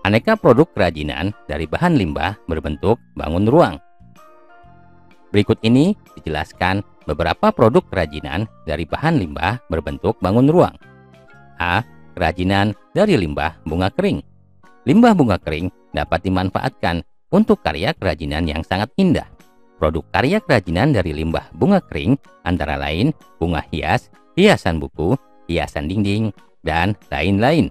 Aneka produk kerajinan dari bahan limbah berbentuk bangun ruang. Berikut ini dijelaskan beberapa produk kerajinan dari bahan limbah berbentuk bangun ruang. A. Kerajinan dari limbah bunga kering. Limbah bunga kering dapat dimanfaatkan untuk karya kerajinan yang sangat indah. Produk karya kerajinan dari limbah bunga kering antara lain bunga hias, hiasan buku, hiasan dinding, dan lain-lain.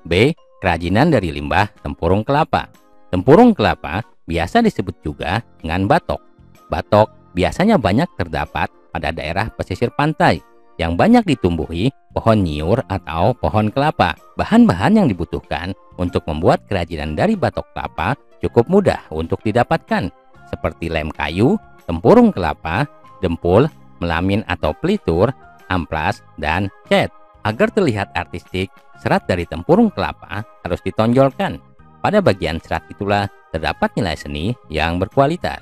B. Kerajinan dari limbah tempurung kelapa. Tempurung kelapa biasa disebut juga dengan batok. Batok biasanya banyak terdapat pada daerah pesisir pantai yang banyak ditumbuhi pohon nyiur atau pohon kelapa. Bahan-bahan yang dibutuhkan untuk membuat kerajinan dari batok kelapa cukup mudah untuk didapatkan, seperti lem kayu, tempurung kelapa, dempul, melamin atau pelitur, amplas, dan cat. Agar terlihat artistik, serat dari tempurung kelapa harus ditonjolkan. Pada bagian serat itulah terdapat nilai seni yang berkualitas.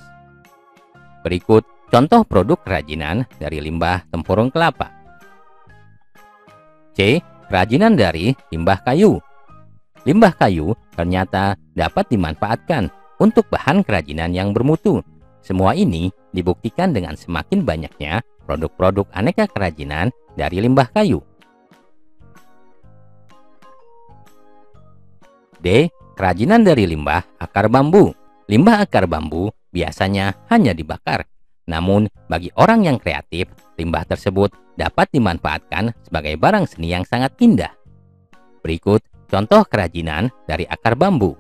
Berikut contoh produk kerajinan dari limbah tempurung kelapa. C. Kerajinan dari limbah kayu. Limbah kayu ternyata dapat dimanfaatkan untuk bahan kerajinan yang bermutu. Semua ini dibuktikan dengan semakin banyaknya produk-produk aneka kerajinan dari limbah kayu. D. Kerajinan dari limbah akar bambu. Limbah akar bambu biasanya hanya dibakar. Namun, bagi orang yang kreatif, limbah tersebut dapat dimanfaatkan sebagai barang seni yang sangat indah. Berikut contoh kerajinan dari akar bambu.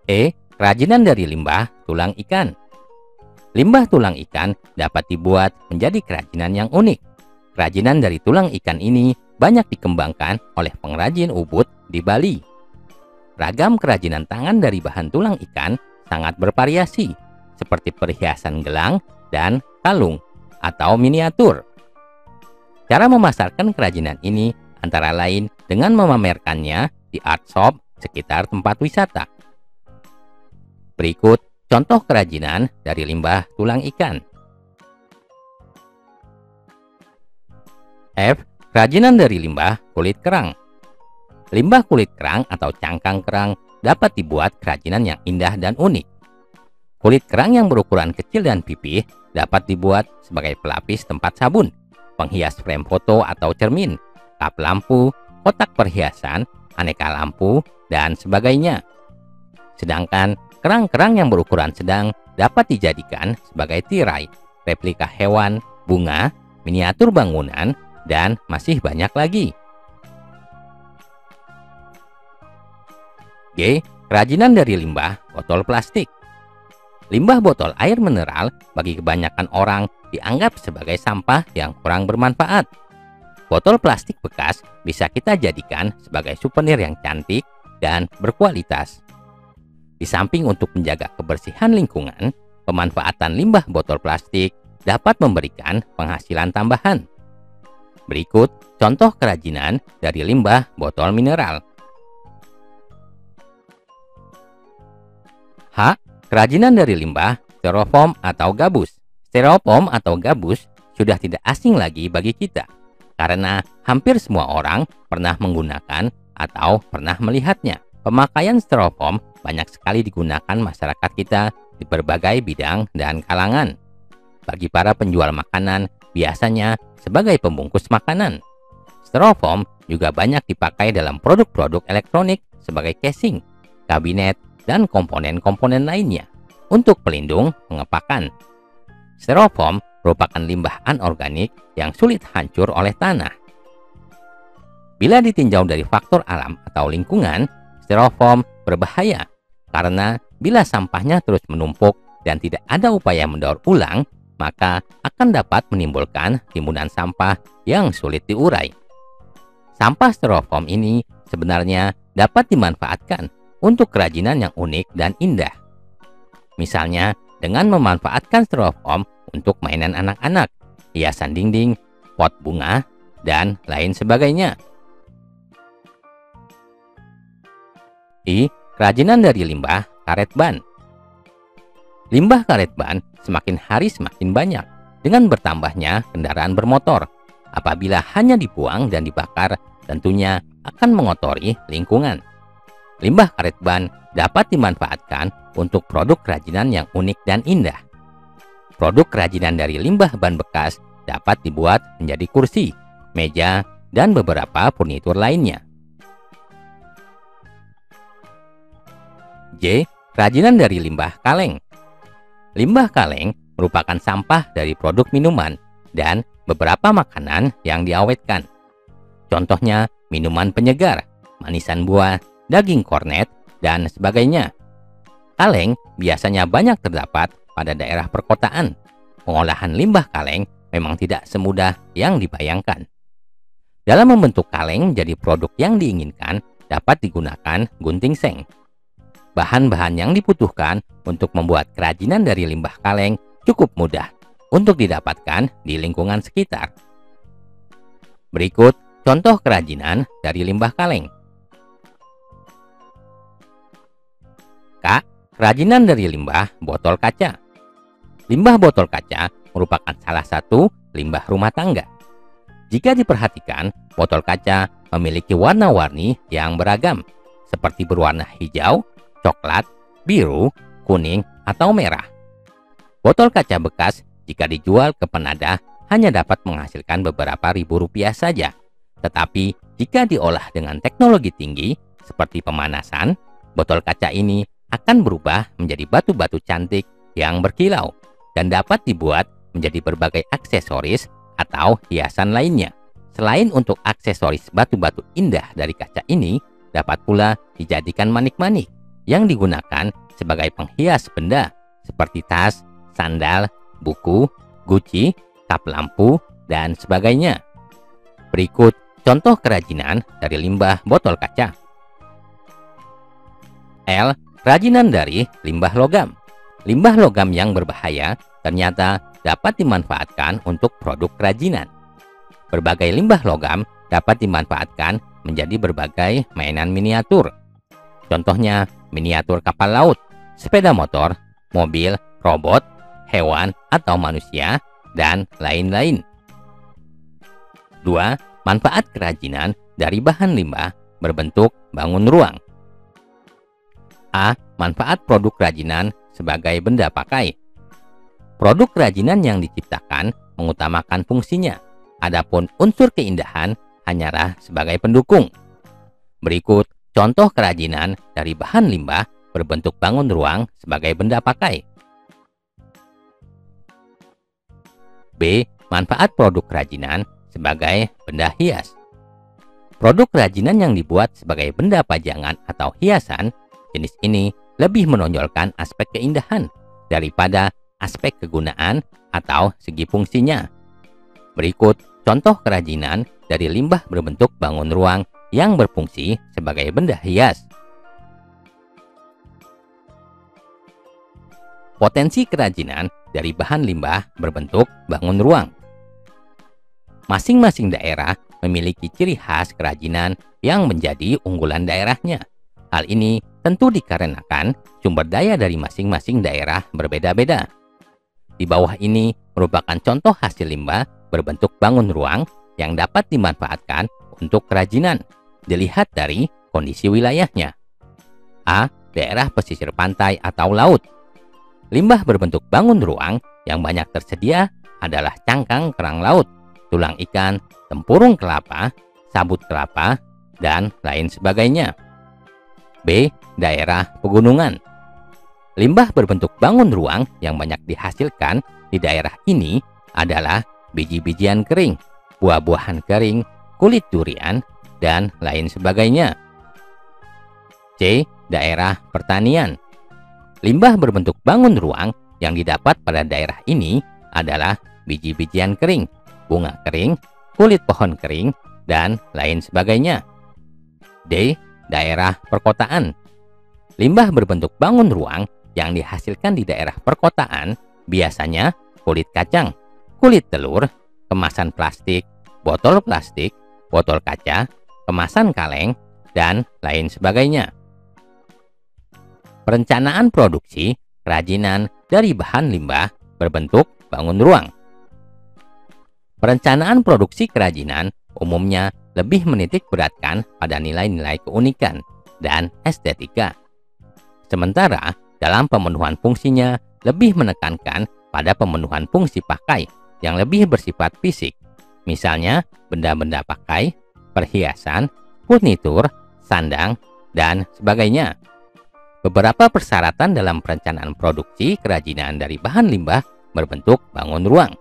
E. Kerajinan dari limbah tulang ikan. Limbah tulang ikan dapat dibuat menjadi kerajinan yang unik. Kerajinan dari tulang ikan ini banyak dikembangkan oleh pengrajin ubud di Bali. Ragam kerajinan tangan dari bahan tulang ikan sangat bervariasi, seperti perhiasan gelang dan kalung atau miniatur. Cara memasarkan kerajinan ini antara lain dengan memamerkannya di art shop sekitar tempat wisata. Berikut contoh kerajinan dari limbah tulang ikan. F. Kerajinan dari limbah kulit kerang. Limbah kulit kerang atau cangkang kerang dapat dibuat kerajinan yang indah dan unik. Kulit kerang yang berukuran kecil dan pipih dapat dibuat sebagai pelapis tempat sabun, penghias frame foto atau cermin, kap lampu, kotak perhiasan, aneka lampu, dan sebagainya. Sedangkan kerang-kerang yang berukuran sedang dapat dijadikan sebagai tirai, replika hewan, bunga, miniatur bangunan, dan masih banyak lagi. G. Kerajinan dari limbah botol plastik. Limbah botol air mineral bagi kebanyakan orang dianggap sebagai sampah yang kurang bermanfaat. Botol plastik bekas bisa kita jadikan sebagai souvenir yang cantik dan berkualitas. Di samping untuk menjaga kebersihan lingkungan, pemanfaatan limbah botol plastik dapat memberikan penghasilan tambahan. Berikut contoh kerajinan dari limbah botol mineral. H. Kerajinan dari limbah styrofoam atau gabus. Styrofoam atau gabus sudah tidak asing lagi bagi kita, karena hampir semua orang pernah menggunakan atau pernah melihatnya. Pemakaian styrofoam banyak sekali digunakan masyarakat kita di berbagai bidang dan kalangan. Bagi para penjual makanan, biasanya sebagai pembungkus makanan. Styrofoam juga banyak dipakai dalam produk-produk elektronik sebagai casing, kabinet, dan komponen-komponen lainnya untuk pelindung pengepakan. Styrofoam merupakan limbah anorganik yang sulit hancur oleh tanah. Bila ditinjau dari faktor alam atau lingkungan, styrofoam berbahaya karena bila sampahnya terus menumpuk dan tidak ada upaya mendaur ulang, maka akan dapat menimbulkan timbunan sampah yang sulit diurai. Sampah styrofoam ini sebenarnya dapat dimanfaatkan untuk kerajinan yang unik dan indah. Misalnya dengan memanfaatkan styrofoam untuk mainan anak-anak, hiasan dinding, pot bunga, dan lain sebagainya. I. Kerajinan dari limbah karet ban. Limbah karet ban semakin hari semakin banyak dengan bertambahnya kendaraan bermotor. apabila hanya dibuang dan dibakar, tentunya akan mengotori lingkungan. Limbah karet ban dapat dimanfaatkan untuk produk kerajinan yang unik dan indah. Produk kerajinan dari limbah ban bekas dapat dibuat menjadi kursi, meja, dan beberapa furnitur lainnya. J. Kerajinan dari limbah kaleng. Limbah kaleng merupakan sampah dari produk minuman dan beberapa makanan yang diawetkan. Contohnya minuman penyegar, manisan buah, daging kornet, dan sebagainya. Kaleng biasanya banyak terdapat pada daerah perkotaan. Pengolahan limbah kaleng memang tidak semudah yang dibayangkan. Dalam membentuk kaleng jadi produk yang diinginkan, dapat digunakan gunting seng. Bahan-bahan yang dibutuhkan untuk membuat kerajinan dari limbah kaleng cukup mudah untuk didapatkan di lingkungan sekitar. Berikut contoh kerajinan dari limbah kaleng. K. Kerajinan dari limbah botol kaca. Limbah botol kaca merupakan salah satu limbah rumah tangga. Jika diperhatikan, botol kaca memiliki warna-warni yang beragam, seperti berwarna hijau, coklat, biru, kuning, atau merah. Botol kaca bekas jika dijual ke penadah hanya dapat menghasilkan beberapa ribu rupiah saja. Tetapi jika diolah dengan teknologi tinggi seperti pemanasan, botol kaca ini akan berubah menjadi batu-batu cantik yang berkilau dan dapat dibuat menjadi berbagai aksesoris atau hiasan lainnya. Selain untuk aksesoris batu-batu indah dari kaca ini, dapat pula dijadikan manik-manik yang digunakan sebagai penghias benda seperti tas, sandal, buku, guci, kap lampu, dan sebagainya. Berikut contoh kerajinan dari limbah botol kaca. L. Kerajinan dari limbah logam. Limbah logam yang berbahaya ternyata dapat dimanfaatkan untuk produk kerajinan. Berbagai limbah logam dapat dimanfaatkan menjadi berbagai mainan miniatur. Contohnya miniatur kapal laut, sepeda motor, mobil, robot, hewan atau manusia, dan lain-lain. 2. Manfaat kerajinan dari bahan limbah berbentuk bangun ruang. A. Manfaat produk kerajinan sebagai benda pakai. Produk kerajinan yang diciptakan mengutamakan fungsinya, adapun unsur keindahan hanyalah sebagai pendukung. Berikut contoh kerajinan dari bahan limbah berbentuk bangun ruang sebagai benda pakai. B. Manfaat produk kerajinan sebagai benda hias. Produk kerajinan yang dibuat sebagai benda pajangan atau hiasan, jenis ini lebih menonjolkan aspek keindahan daripada aspek kegunaan atau segi fungsinya. Berikut contoh kerajinan dari limbah berbentuk bangun ruang yang berfungsi sebagai benda hias. Potensi kerajinan dari bahan limbah berbentuk bangun ruang. Masing-masing daerah memiliki ciri khas kerajinan yang menjadi unggulan daerahnya. Hal ini tentu dikarenakan sumber daya dari masing-masing daerah berbeda-beda. Di bawah ini merupakan contoh hasil limbah berbentuk bangun ruang yang dapat dimanfaatkan untuk kerajinan. Dilihat dari kondisi wilayahnya. A. Daerah pesisir pantai atau laut. Limbah berbentuk bangun ruang yang banyak tersedia adalah cangkang kerang laut, tulang ikan, tempurung kelapa, sabut kelapa, dan lain sebagainya. B. Daerah pegunungan. Limbah berbentuk bangun ruang yang banyak dihasilkan di daerah ini adalah biji-bijian kering, buah-buahan kering, kulit durian, dan lain sebagainya. C. Daerah pertanian. Limbah berbentuk bangun ruang yang didapat pada daerah ini adalah biji-bijian kering, bunga kering, kulit pohon kering, dan lain sebagainya. D. Daerah perkotaan. Limbah berbentuk bangun ruang yang dihasilkan di daerah perkotaan biasanya kulit kacang, kulit telur, kemasan plastik, botol kaca, kemasan kaleng, dan lain sebagainya. Perencanaan produksi kerajinan dari bahan limbah berbentuk bangun ruang. Perencanaan produksi kerajinan umumnya lebih menitik beratkan pada nilai-nilai keunikan dan estetika. Sementara dalam pemenuhan fungsinya lebih menekankan pada pemenuhan fungsi pakai yang lebih bersifat fisik. Misalnya benda-benda pakai, perhiasan, furnitur, sandang, dan sebagainya. Beberapa persyaratan dalam perencanaan produksi kerajinan dari bahan limbah berbentuk bangun ruang.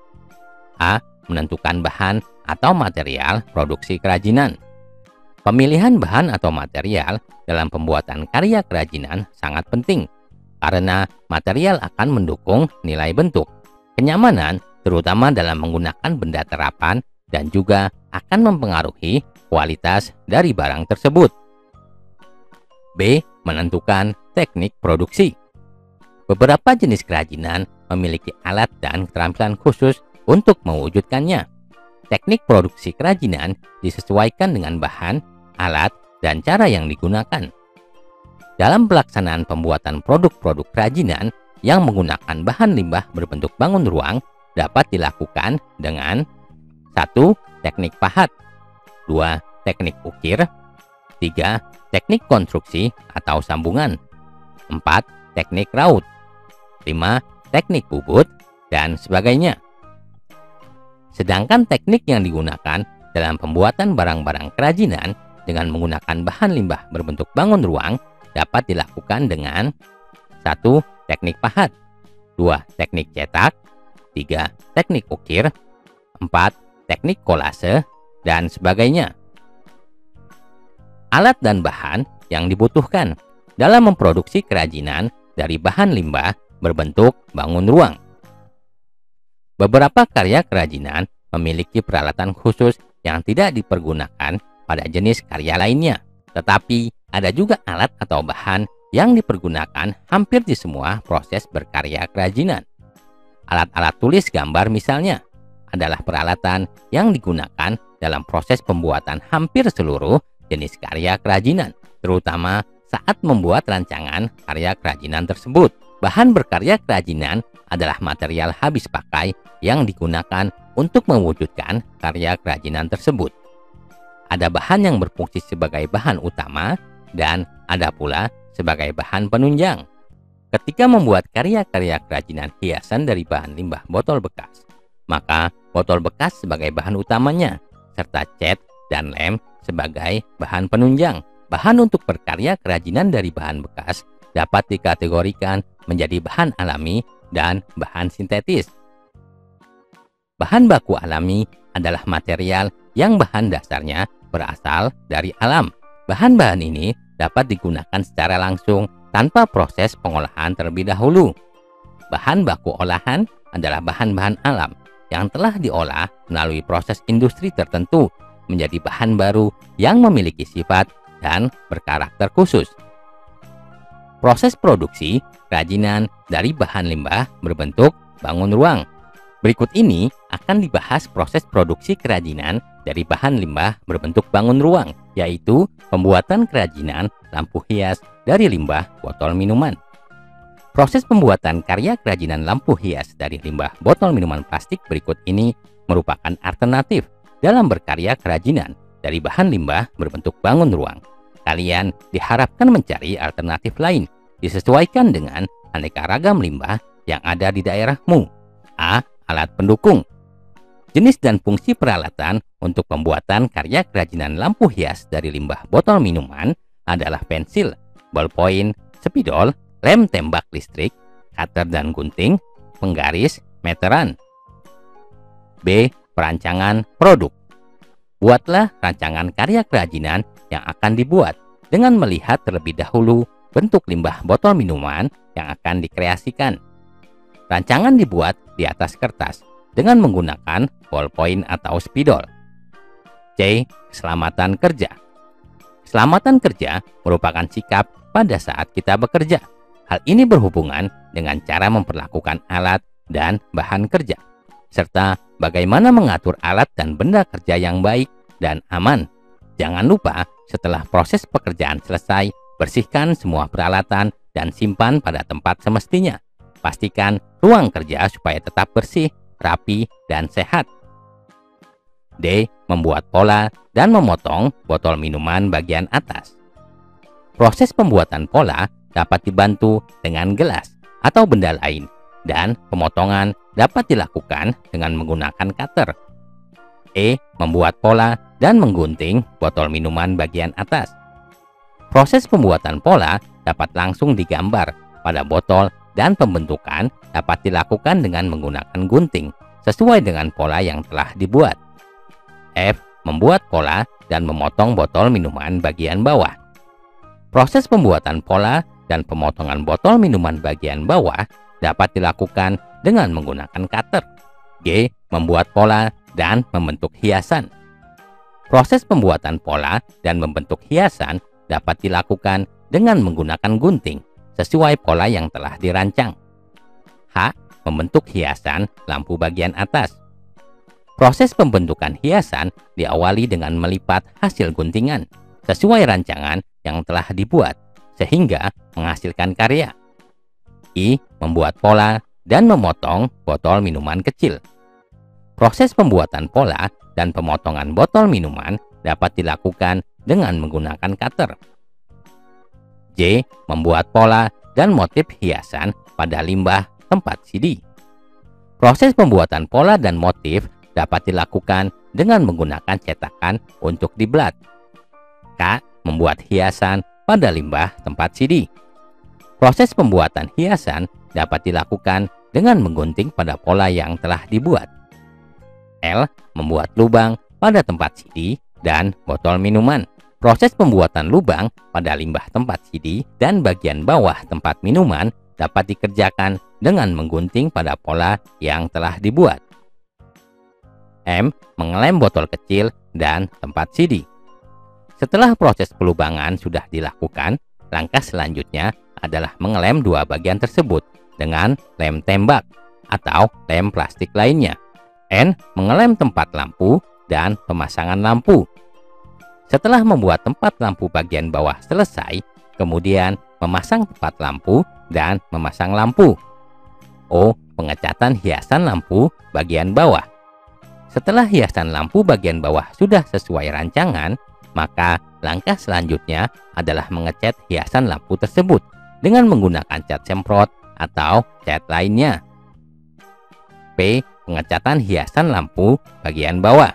A. Menentukan bahan atau material produksi kerajinan. Pemilihan bahan atau material dalam pembuatan karya kerajinan sangat penting karena material akan mendukung nilai bentuk, kenyamanan terutama dalam menggunakan benda terapan dan juga akan mempengaruhi kualitas dari barang tersebut. B. Menentukan teknik produksi. Beberapa jenis kerajinan memiliki alat dan keterampilan khusus untuk mewujudkannya. Teknik produksi kerajinan disesuaikan dengan bahan, alat, dan cara yang digunakan. Dalam pelaksanaan pembuatan produk-produk kerajinan yang menggunakan bahan limbah berbentuk bangun ruang dapat dilakukan dengan 1. Teknik pahat, 2. Teknik ukir, 3. Teknik konstruksi atau sambungan, 4. Teknik raut, 5. Teknik bubut, dan sebagainya. Sedangkan teknik yang digunakan dalam pembuatan barang-barang kerajinan dengan menggunakan bahan limbah berbentuk bangun ruang dapat dilakukan dengan 1. Teknik pahat, 2. Teknik cetak, 3. Teknik ukir, 4. Teknik kolase, dan sebagainya. Alat dan bahan yang dibutuhkan dalam memproduksi kerajinan dari bahan limbah berbentuk bangun ruang. Beberapa karya kerajinan memiliki peralatan khusus yang tidak dipergunakan pada jenis karya lainnya, tetapi ada juga alat atau bahan yang dipergunakan hampir di semua proses berkarya kerajinan. Alat-alat tulis gambar misalnya adalah peralatan yang digunakan dalam proses pembuatan hampir seluruh jenis karya kerajinan, terutama saat membuat rancangan karya kerajinan tersebut. Bahan berkarya kerajinan adalah material habis pakai yang digunakan untuk mewujudkan karya kerajinan tersebut. Ada bahan yang berfungsi sebagai bahan utama dan ada pula sebagai bahan penunjang. Ketika membuat karya-karya kerajinan hiasan dari bahan limbah botol bekas, maka botol bekas sebagai bahan utamanya, serta cat dan lem sebagai bahan penunjang. Bahan untuk berkarya kerajinan dari bahan bekas dapat dikategorikan menjadi bahan alami dan bahan sintetis. Bahan baku alami adalah material yang bahan dasarnya berasal dari alam. Bahan-bahan ini dapat digunakan secara langsung tanpa proses pengolahan terlebih dahulu. Bahan baku olahan adalah bahan-bahan alam yang telah diolah melalui proses industri tertentu menjadi bahan baru yang memiliki sifat dan berkarakter khusus. Proses produksi kerajinan dari bahan limbah berbentuk bangun ruang. Berikut ini akan dibahas proses produksi kerajinan dari bahan limbah berbentuk bangun ruang, yaitu pembuatan kerajinan lampu hias dari limbah botol minuman. Proses pembuatan karya kerajinan lampu hias dari limbah botol minuman plastik berikut ini merupakan alternatif dalam berkarya kerajinan dari bahan limbah berbentuk bangun ruang. Kalian diharapkan mencari alternatif lain disesuaikan dengan aneka ragam limbah yang ada di daerahmu. A. Alat pendukung. Jenis dan fungsi peralatan untuk pembuatan karya kerajinan lampu hias dari limbah botol minuman adalah pensil, ballpoint, spidol, lem tembak listrik, cutter dan gunting, penggaris, meteran. B. Perancangan produk. Buatlah rancangan karya kerajinan yang akan dibuat dengan melihat terlebih dahulu bentuk limbah botol minuman yang akan dikreasikan. Rancangan dibuat di atas kertas dengan menggunakan ballpoint atau spidol. C. Keselamatan kerja. Keselamatan kerja merupakan sikap pada saat kita bekerja. Hal ini berhubungan dengan cara memperlakukan alat dan bahan kerja, serta bagaimana mengatur alat dan benda kerja yang baik dan aman. Jangan lupa setelah proses pekerjaan selesai, bersihkan semua peralatan dan simpan pada tempat semestinya. Pastikan ruang kerja supaya tetap bersih, rapi, dan sehat. D. Membuat pola dan memotong botol minuman bagian atas. Proses pembuatan pola dapat dibantu dengan gelas atau benda lain, dan pemotongan dapat dilakukan dengan menggunakan cutter. E. Membuat pola dan menggunting botol minuman bagian atas. Proses pembuatan pola dapat langsung digambar pada botol dan pembentukan dapat dilakukan dengan menggunakan gunting sesuai dengan pola yang telah dibuat. F. Membuat pola dan memotong botol minuman bagian bawah. Proses pembuatan pola dan pemotongan botol minuman bagian bawah dapat dilakukan dengan menggunakan cutter. G. Membuat pola dan membentuk hiasan. Proses pembuatan pola dan membentuk hiasan dapat dilakukan dengan menggunakan gunting sesuai pola yang telah dirancang. H. Membentuk hiasan lampu bagian atas. Proses pembentukan hiasan diawali dengan melipat hasil guntingan sesuai rancangan yang telah dibuat sehingga menghasilkan karya. I. Membuat pola dan memotong botol minuman kecil. Proses pembuatan pola dan pemotongan botol minuman dapat dilakukan dengan menggunakan cutter. J. Membuat pola dan motif hiasan pada limbah tempat CD. Proses pembuatan pola dan motif dapat dilakukan dengan menggunakan cetakan untuk diblat. K. Membuat hiasan pada limbah tempat CD. Proses pembuatan hiasan dapat dilakukan dengan menggunting pada pola yang telah dibuat. L. Membuat lubang pada tempat CD dan botol minuman. Proses pembuatan lubang pada limbah tempat CD dan bagian bawah tempat minuman dapat dikerjakan dengan menggunting pada pola yang telah dibuat. M. Mengelem botol kecil dan tempat CD. Setelah proses pelubangan sudah dilakukan, langkah selanjutnya adalah mengelem dua bagian tersebut dengan lem tembak atau lem plastik lainnya. N. Mengelem tempat lampu dan pemasangan lampu. Setelah membuat tempat lampu bagian bawah selesai, kemudian memasang tempat lampu dan memasang lampu. O. Pengecatan hiasan lampu bagian bawah. Setelah hiasan lampu bagian bawah sudah sesuai rancangan, maka langkah selanjutnya adalah mengecat hiasan lampu tersebut dengan menggunakan cat semprot atau cat lainnya. P. Pengecatan hiasan lampu bagian bawah.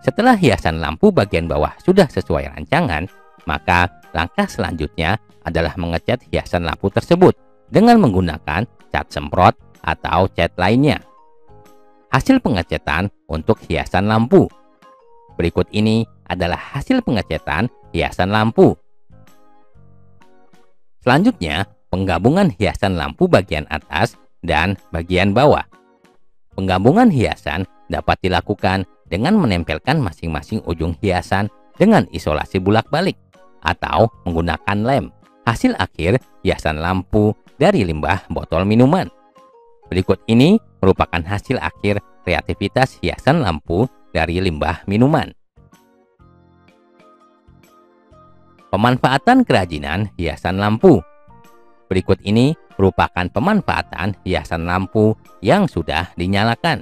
Setelah hiasan lampu bagian bawah sudah sesuai rancangan, maka langkah selanjutnya adalah mengecat hiasan lampu tersebut dengan menggunakan cat semprot atau cat lainnya. Hasil pengecatan untuk hiasan lampu. Berikut ini adalah hasil pengecatan hiasan lampu. Selanjutnya, penggabungan hiasan lampu bagian atas dan bagian bawah. Penggabungan hiasan dapat dilakukan dengan menempelkan masing-masing ujung hiasan dengan isolasi bulak-balik atau menggunakan lem. Hasil akhir hiasan lampu dari limbah botol minuman. Berikut ini merupakan hasil akhir kreativitas hiasan lampu dari limbah minuman. Pemanfaatan kerajinan hiasan lampu. Berikut ini merupakan pemanfaatan hiasan lampu yang sudah dinyalakan.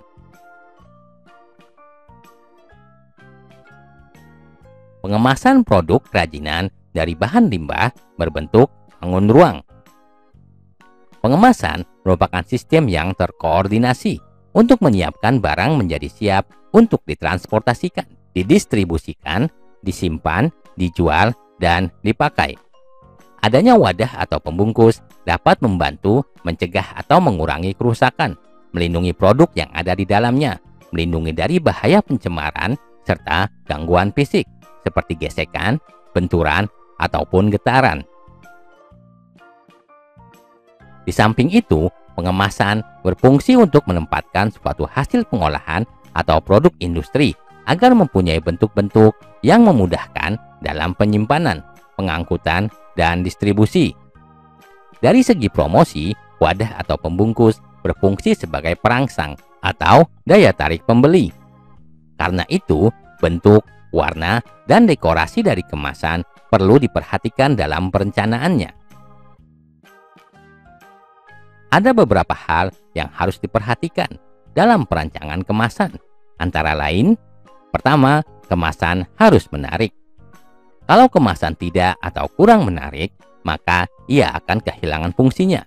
Pengemasan produk kerajinan dari bahan limbah berbentuk bangun ruang. Pengemasan merupakan sistem yang terkoordinasi untuk menyiapkan barang menjadi siap untuk ditransportasikan, didistribusikan, disimpan, dijual, dan dipakai. Adanya wadah atau pembungkus dapat membantu mencegah atau mengurangi kerusakan, melindungi produk yang ada di dalamnya, melindungi dari bahaya pencemaran, serta gangguan fisik seperti gesekan, benturan, ataupun getaran. Di samping itu, pengemasan berfungsi untuk menempatkan suatu hasil pengolahan atau produk industri agar mempunyai bentuk-bentuk yang memudahkan dalam penyimpanan, pengangkutan, dan distribusi. Dari segi promosi, wadah atau pembungkus berfungsi sebagai perangsang atau daya tarik pembeli. Karena itu, bentuk, warna, dan dekorasi dari kemasan perlu diperhatikan dalam perencanaannya. Ada beberapa hal yang harus diperhatikan dalam perancangan kemasan, antara lain Pertama, kemasan harus menarik. Kalau kemasan tidak atau kurang menarik, maka ia akan kehilangan fungsinya.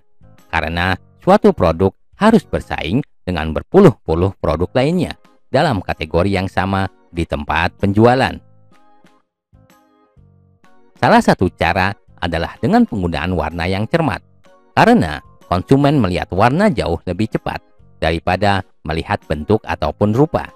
Karena suatu produk harus bersaing dengan berpuluh-puluh produk lainnya dalam kategori yang sama di tempat penjualan. Salah satu cara adalah dengan penggunaan warna yang cermat, karena konsumen melihat warna jauh lebih cepat daripada melihat bentuk ataupun rupa.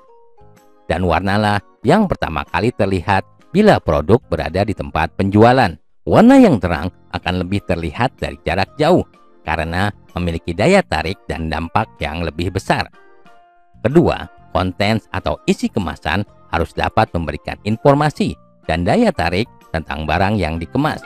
Dan warnalah yang pertama kali terlihat bila produk berada di tempat penjualan. Warna yang terang akan lebih terlihat dari jarak jauh karena memiliki daya tarik dan dampak yang lebih besar. Kedua, konten atau isi kemasan harus dapat memberikan informasi dan daya tarik tentang barang yang dikemas.